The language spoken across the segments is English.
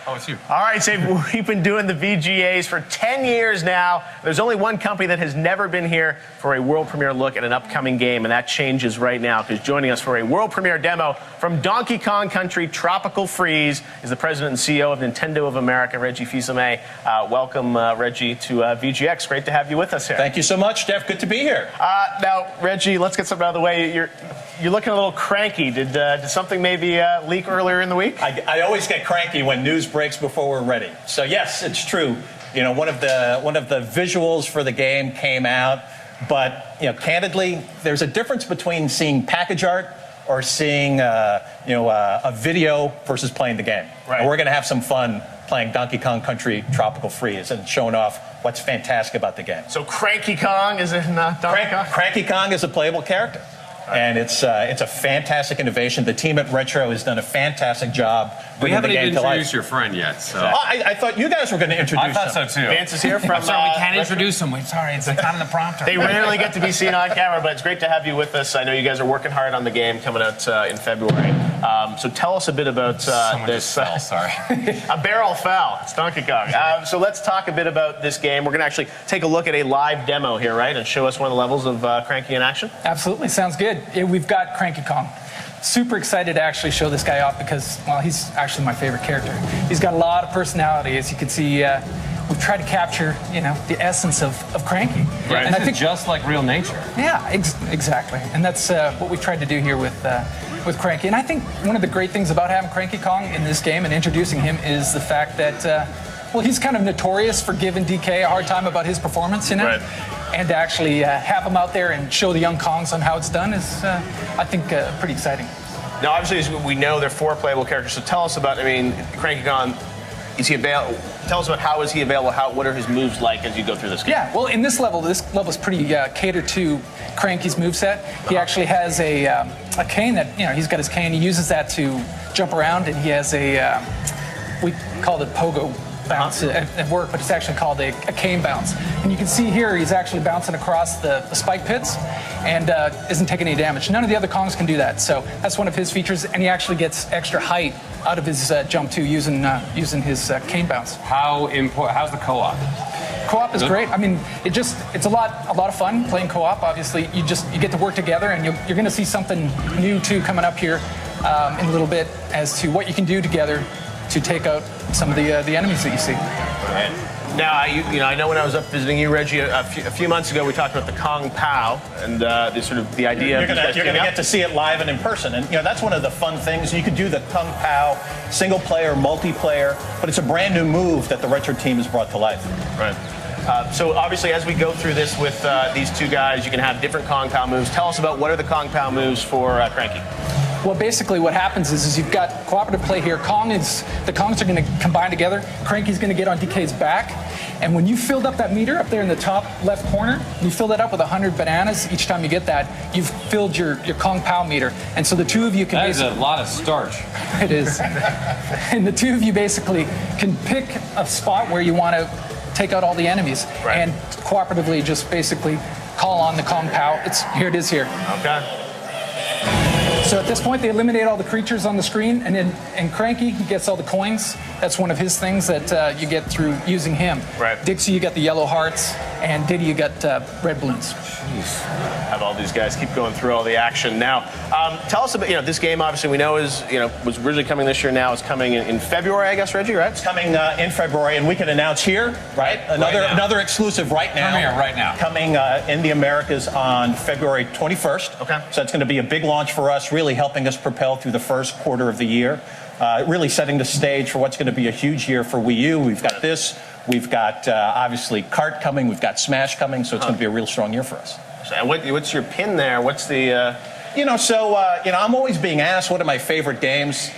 Oh, it's you. All right, so we've been doing the VGAs for 10 years now. There's only one company that has never been here for a world premiere look at an upcoming game, and that changes right now, because joining us for a world premiere demo from Donkey Kong Country Tropical Freeze is the president and CEO of Nintendo of America, Reggie Fils-Aimé. Welcome, Reggie, to VGX. Great to have you with us here. Thank you so much, Jeff. Good to be here. Now, Reggie, let's get something out of the way. You're looking a little cranky. Did something maybe leak earlier in the week? I always get cranky when news breaks before we're ready. So yes, it's true. You know, one of the visuals for the game came out, but candidly, there's a difference between seeing package art or seeing a video versus playing the game. Right. And we're going to have some fun playing Donkey Kong Country Tropical Freeze and showing off what's fantastic about the game. So Cranky Kong is in Donkey Kong? Cranky Kong is a playable character. And it's a fantastic innovation. The team at Retro has done a fantastic job bringing the game to life. We haven't even introduced your friend yet. So. I thought you guys were going to introduce him. I thought so, too. Vance is here from... I'm sorry, we can't introduce him. We're sorry, it's not in the prompter. They rarely get to be seen on camera, but it's great to have you with us. I know you guys are working hard on the game coming out in February. So tell us a bit about this. Fell, sorry. A barrel fell. It's Donkey Kong. So let's talk a bit about this game. We're going to actually take a look at a live demo here, right? And show us one of the levels of Cranky in action? Absolutely. Sounds good. We've got Cranky Kong. Super excited to actually show this guy off because, well, he's actually my favorite character. He's got a lot of personality. As you can see, we've tried to capture, the essence of Cranky. Right. And I think just like real nature. Yeah, exactly. And that's what we tried to do here with Cranky. And I think one of the great things about having Cranky Kong in this game and introducing him is the fact that, well, he's kind of notorious for giving DK a hard time about his performance, Right. And to actually have him out there and show the young Kongs on how it's done is, I think, pretty exciting. Now, obviously, as we know, there are 4 playable characters. So tell us about, Cranky Kong. Is he available? Tell us about how is he available? What are his moves like as you go through this game? Yeah, well, in this level is pretty catered to Cranky's moveset. He actually has a cane that, he's got his cane. He uses that to jump around, and he has we call it pogo bounce at work, but it's actually called a cane bounce. And you can see here he's actually bouncing across the spike pits and isn't taking any damage. None of the other Kongs can do that, so that's one of his features, and he actually gets extra height out of his jump too using his cane bounce. How's the co-op? Co-op is great. It's a lot of fun playing co-op. Obviously, you get to work together, and you're going to see something new too coming up here in a little bit as to what you can do together to take out some of the enemies that you see. Right. Now, I know when I was up visiting you, Reggie, a few months ago, we talked about the Kong Pao and the idea. You're going to get to see it live and in person, and that's one of the fun things. You can do the Kong Pao single player, multiplayer, but it's a brand new move that the Retro team has brought to life. Right. So obviously, as we go through this with these 2 guys, you can have different Kong Pao moves. Tell us about what are the Kong Pao moves for Cranky. Well, basically what happens is you've got cooperative play here. The Kongs are going to combine together. Cranky's going to get on DK's back. And when you filled up that meter up there in the top left corner, you fill that up with 100 bananas each time you get that, you've filled your Kong Pao meter. And so the 2 of you can That is a lot of starch. It is. And the 2 of you basically can pick a spot where you want to take out all the enemies. Right. And cooperatively just basically call on the Kong Pao. Here it is here. Okay. So at this point, they eliminate all the creatures on the screen, and Cranky gets all the coins. That's one of his things that you get through using him. Right. Dixie, you got the yellow hearts, and Diddy, you got red balloons. Jeez. Have all these guys keep going through all the action. Now, tell us about, this game, obviously, we know was originally coming this year. Now it's coming in February, I guess, Reggie, right? It's coming in February, and we can announce here, right? Another exclusive right now. Premiere right now. Coming in the Americas on February 21st. Okay. So it's going to be a big launch for us, really helping us propel through the first quarter of the year. Really setting the stage for what's going to be a huge year for Wii U. We've got this. We've got, obviously, Kart coming. We've got Smash coming. So it's going to be a real strong year for us. And what's your pin there? What's the... I'm always being asked what are my favorite games.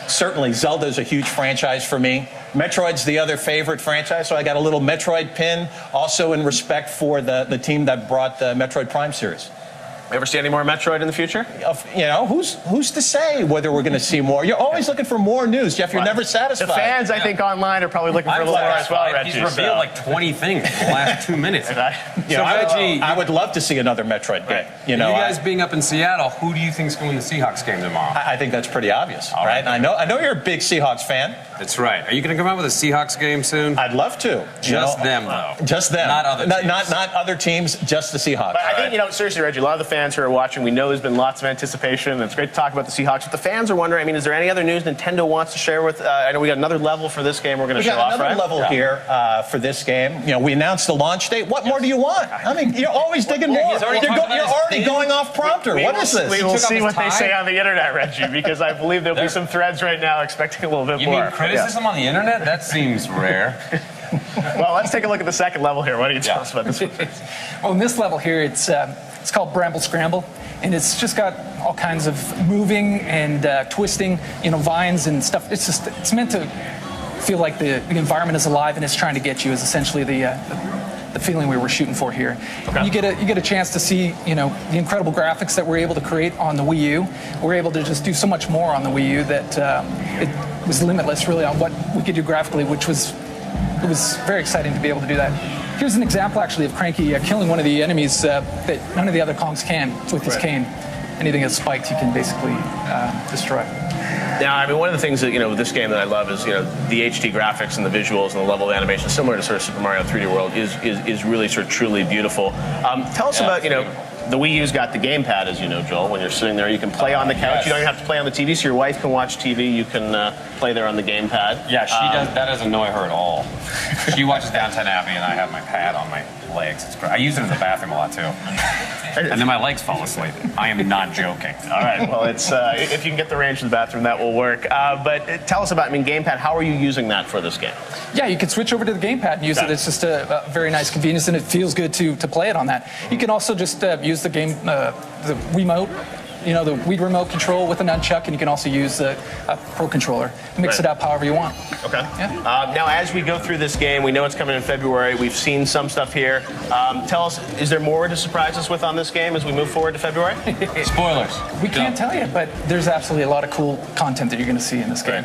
Certainly Zelda's a huge franchise for me. Metroid's the other favorite franchise, so I got a little Metroid pin, also in respect for the team that brought the Metroid Prime series. Ever see any more Metroid in the future? Who's to say whether we're going to see more? You're always looking for more news, Jeff. You're never satisfied. The fans, I think, online are probably looking for a little more as well, Reggie. He's revealed like 20 things in the last 2 minutes. Reggie, I would love to see another Metroid game. You guys being up in Seattle, who do you think is going to win the Seahawks game tomorrow? I think that's pretty obvious, right? I know you're a big Seahawks fan. That's right. Are you going to come out with a Seahawks game soon? I'd love to. Just them, though. Just them. Not other teams. Not other teams, just the Seahawks. But I think, seriously, Reggie, a lot of the fans who are watching, we know there's been lots of anticipation, and it's great to talk about the Seahawks, but the fans are wondering, is there any other news Nintendo wants to share with, I know we got another level for this game we're going to show off, right? We got another level here for this game. We announced the launch date. What more do you want? I mean, you're always digging more. You're already going off prompter. What is this? We will see what they say on the internet, Reggie, because I believe there'll be some threads right now expecting a little bit more. You mean criticism on the internet? That seems rare. Well, let's take a look at the second level here. Why don't you tell us about this one? Well, in this level here, it's called Bramble Scramble, and it's just got all kinds of moving and twisting, vines and stuff. It's meant to feel like the environment is alive and it's trying to get you. Is essentially the feeling we were shooting for here. Okay. You get a chance to see the incredible graphics that we're able to create on the Wii U. We're able to just do so much more on the Wii U that it was limitless really on what we could do graphically, which was very exciting to be able to do that. Here's an example actually of Cranky killing one of the enemies that none of the other Kongs can with his cane. Anything that's spiked, he can basically destroy. Now, one of the things that, with this game that I love is, the HD graphics and the visuals and the level of animation, similar to sort of Super Mario 3D World, is really sort of truly beautiful. Tell us about, the Wii U's got the gamepad, as you know, Joel. When you're sitting there, you can play on the couch. Yes. You don't even have to play on the TV, so your wife can watch TV. You can play there on the gamepad. Yeah, that doesn't annoy her at all. She watches Downton Abbey, and I have my pad on my legs. It's great. I use it in the bathroom a lot, too. And then my legs fall asleep. I am not joking. All right, well, it's if you can get the range in the bathroom, that will work. But tell us about, gamepad. How are you using that for this game? Yeah, you can switch over to the gamepad and use it. It's just a very nice convenience, and it feels good to play it on that. You can also just use the Wiimote, the Wii remote control with a nunchuck, and you can also use a Pro controller. Mix it up however you want. Okay. Yeah. Now, as we go through this game, we know it's coming in February. We've seen some stuff here. Tell us, is there more to surprise us with on this game as we move forward to February? Spoilers. We can't tell you, but there's absolutely a lot of cool content that you're going to see in this game.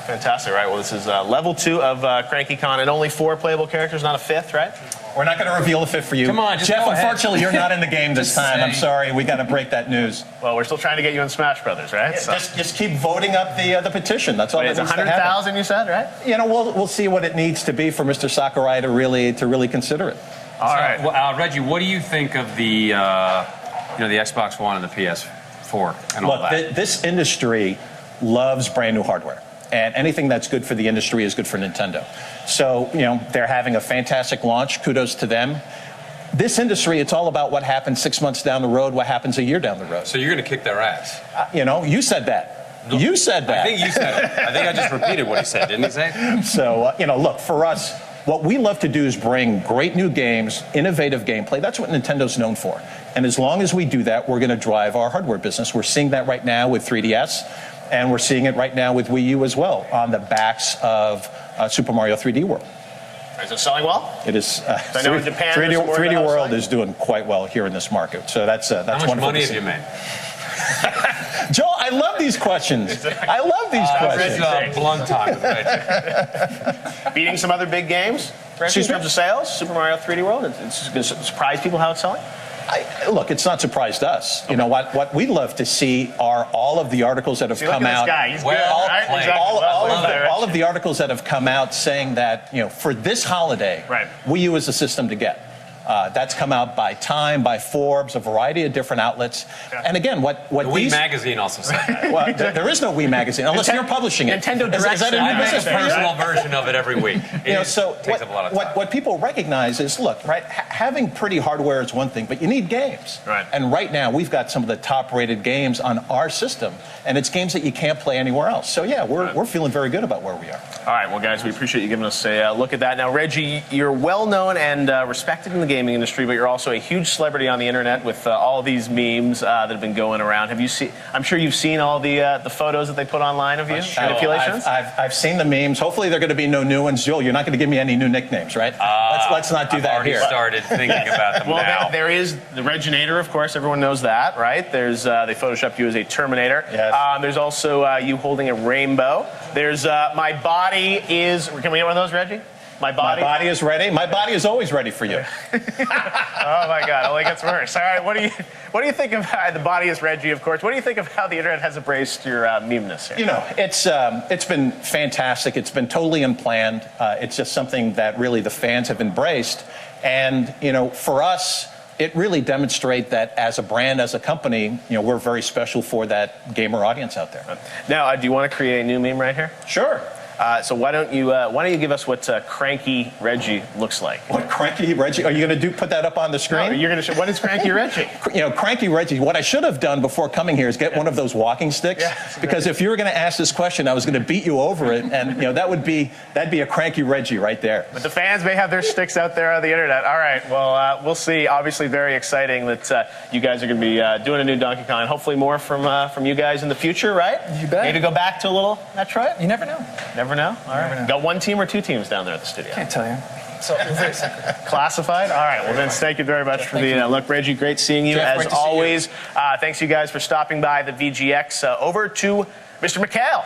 Fantastic. Right. Well, this is level 2 of CrankyCon, and only 4 playable characters, not a 5th, right? We're not going to reveal the 5th for you. Come on, just Jeff, go ahead. Unfortunately, you're not in the game this time. I'm sorry. We got to break that news. Well, we're still trying to get you in Smash Brothers, right? Yeah, just keep voting up the petition. That's all. It's 100,000, you said, right? We'll see what it needs to be for Mr. Sakurai to really consider it. All right. Well, Reggie, what do you think of the the Xbox One and the PS4 and all that? Look, this industry loves brand new hardware. And anything that's good for the industry is good for Nintendo. So, they're having a fantastic launch. Kudos to them. This industry, it's all about what happens 6 months down the road, what happens a year down the road. So you're going to kick their ass? You said that. You said that. I think you said it. I think I just repeated what he said. Didn't he say? So, look, for us, what we love to do is bring great new games, innovative gameplay. That's what Nintendo's known for. And as long as we do that, we're going to drive our hardware business. We're seeing that right now with 3DS. And we're seeing it right now with Wii U as well, on the backs of Super Mario 3D World. Is it selling well? It is. I know in Japan, 3D World is doing quite well here in this market. So that's How much wonderful. money have you made? Joel, I love these questions. I love these questions. That's blunt talk with Reggie. Beating some other big games, in terms of sales, Super Mario 3D World. It's going to surprise people how it's selling. Look, it's not surprised us. Okay. What we'd love to see are all of the articles that have come out. All of the articles that have come out saying that for this holiday, Wii U is the system to get. That's come out by Time, by Forbes, a variety of different outlets. Yeah. And again, what the Wii magazine also said that. Well, there is no Wii magazine unless you're publishing it. Nintendo Direct. Is that a business personal version of it every week? So takes up a lot of time. What people recognize is, look, having pretty hardware is one thing, but you need games. Right. And right now, we've got some of the top-rated games on our system, and it's games that you can't play anywhere else. So yeah, we're feeling very good about where we are. All right, well, guys, we appreciate you giving us a look at that. Now, Reggie, you're well known and respected in the gaming industry, but you're also a huge celebrity on the internet with all these memes that have been going around. Have you seen? I'm sure you've seen all the photos that they put online of you. Manipulations. I've seen the memes. Hopefully, there are going to be no new ones. Joel, you're not going to give me any new nicknames, right? Let's not do that here. I've already started thinking about them now. There is the Reginator, of course. Everyone knows that, right? There's they photoshopped you as a Terminator. Yes. There's also you holding a rainbow. There's my body is. Can we get one of those, Reggie? My body is ready. My body is always ready for you. Oh my God! It only gets worse. All right, what What do you think of the body is Reggie, of course? What do you think of how the internet has embraced your memeness here? You know, it's been fantastic. It's been totally unplanned. It's just something that really the fans have embraced. And, you know, for us, it really demonstrates that as a brand, as a company, you know, we're very special for that gamer audience out there. Now, do you want to create a new meme right here? Sure. So why don't you give us what Cranky Reggie looks like? What Cranky Reggie? Are you going to put that up on the screen? No, you're going to show. What is Cranky Reggie? You know, Cranky Reggie. What I should have done before coming here is get one of those walking sticks. Yeah, because if you were going to ask this question, I was going to beat you over it, and you know that'd be a Cranky Reggie right there. But the fans may have their sticks out there on the internet. All right. Well, we'll see. Obviously, very exciting that you guys are going to be doing a new Donkey Kong. Hopefully, more from you guys in the future, right? You bet. Maybe go back to a little Metroid. You never know. Never know. All right. Never know. Got one team or two teams down there at the studio? Can't tell you. So it's very secret. Classified? All right. Well, Vince, thank you very much for the look. Reggie, great seeing you Jeff, as great to see you. always. Thanks you guys for stopping by the VGX. Over to Mr. McHale.